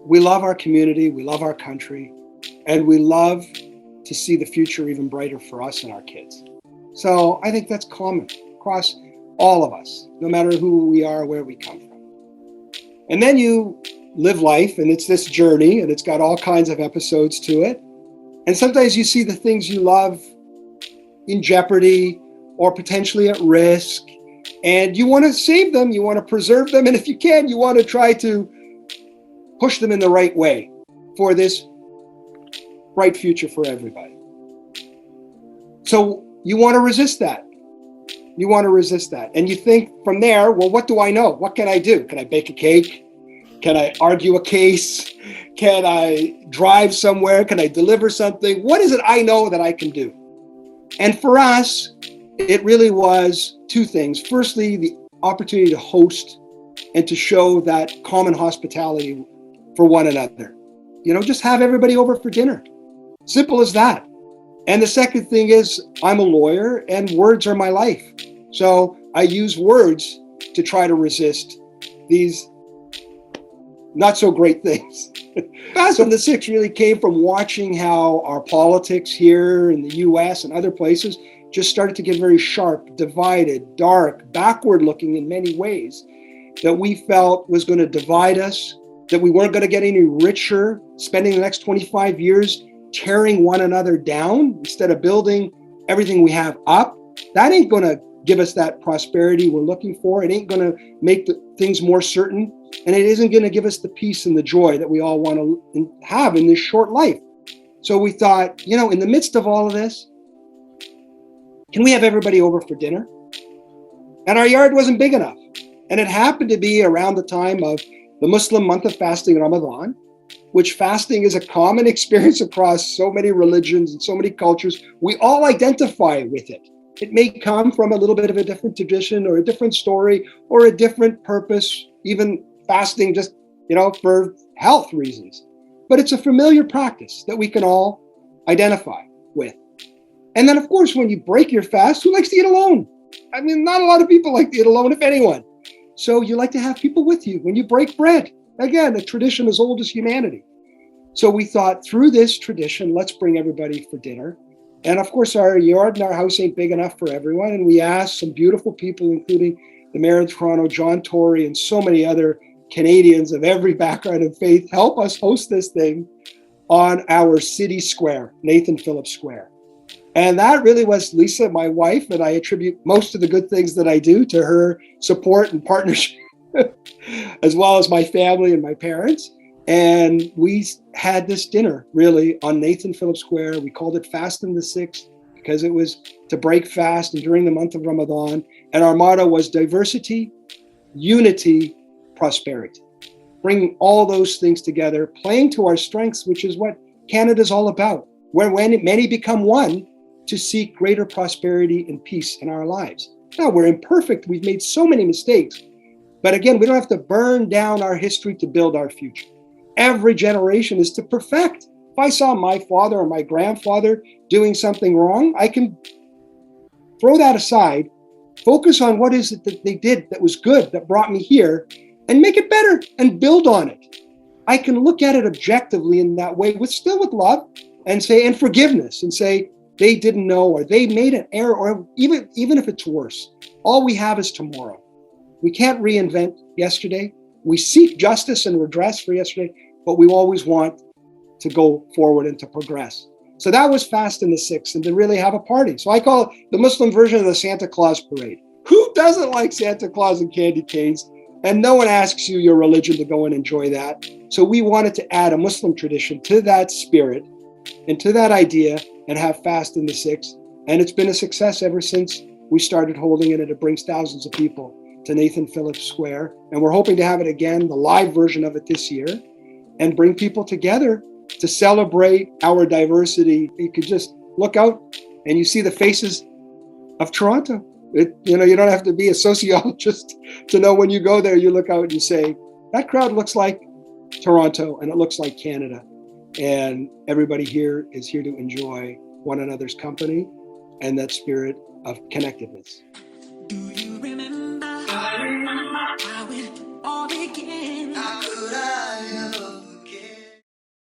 we love our community, we love our country, and we love to see the future even brighter for us and our kids. So I think that's common across all of us, no matter who we are, where we come from. And then you live life, and it's this journey, and it's got all kinds of episodes to it. And sometimes you see the things you love in jeopardy or potentially at risk, and you want to save them, you want to preserve them, and if you can, you want to try to push them in the right way for this bright future for everybody. So you want to resist that. You want to resist that. And you think from there, well, what do I know? What can I do? Can I bake a cake? Can I argue a case? Can I drive somewhere? Can I deliver something? What is it I know that I can do? And for us, it really was two things. Firstly, the opportunity to host and to show that common hospitality for one another. You know, just have everybody over for dinner. Simple as that. And the second thing is, I'm a lawyer and words are my life. So I use words to try to resist these not so great things. Fast and the Six really came from watching how our politics here in the US and other places just started to get very sharp, divided, dark, backward looking in many ways, that we felt was going to divide us, that we weren't going to get any richer, spending the next 25 years tearing one another down instead of building everything we have up. That ain't going to give us that prosperity we're looking for. It ain't going to make things more certain. And it isn't going to give us the peace and the joy that we all want to have in this short life. So we thought, you know, in the midst of all of this, can we have everybody over for dinner? And our yard wasn't big enough. And it happened to be around the time of the Muslim month of fasting, Ramadan, which fasting is a common experience across so many religions and so many cultures. We all identify with it. It may come from a little bit of a different tradition or a different story or a different purpose, even fasting just, you know, for health reasons. But it's a familiar practice that we can all identify with. And then, of course, when you break your fast, who likes to eat alone? I mean, not a lot of people like to eat alone, if anyone. So you like to have people with you when you break bread. Again, a tradition as old as humanity. So we thought, through this tradition, let's bring everybody for dinner. And of course, our yard and our house ain't big enough for everyone. And we asked some beautiful people, including the Mayor of Toronto, John Tory, and so many other Canadians of every background and faith, help us host this thing on our city square, Nathan Phillips Square. And that really was Lisa, my wife, and I attribute most of the good things that I do to her support and partnership, as well as my family and my parents. And we had this dinner really on Nathan Phillips Square. We called it Fast and the Six because it was to break fast and during the month of Ramadan. And our motto was diversity, unity, prosperity. Bringing all those things together, playing to our strengths, which is what Canada's all about. When many become one, to seek greater prosperity and peace in our lives. Now, we're imperfect. We've made so many mistakes. But again, we don't have to burn down our history to build our future. Every generation is to perfect. If I saw my father or my grandfather doing something wrong, I can throw that aside, focus on what is it that they did that was good, that brought me here, and make it better and build on it. I can look at it objectively in that way, still with love, and say, and forgiveness, and say, they didn't know, or they made an error, or even if it's worse, all we have is tomorrow. We can't reinvent yesterday. We seek justice and redress for yesterday, but we always want to go forward and to progress. So that was Fast and the Six, and to really have a party. So I call it the Muslim version of the Santa Claus parade. Who doesn't like Santa Claus and candy canes? And no one asks you your religion to go and enjoy that. So we wanted to add a Muslim tradition to that spirit and to that idea and have Fast and the Six. And it's been a success ever since we started holding it, and it brings thousands of people to Nathan Phillips Square. And we're hoping to have it again, the live version of it this year, and bring people together to celebrate our diversity. You could just look out and you see the faces of Toronto. You don't have to be a sociologist to know when you go there, you look out and you say, that crowd looks like Toronto and it looks like Canada. And everybody here is here to enjoy one another's company and that spirit of connectedness. Do you remember how it all began?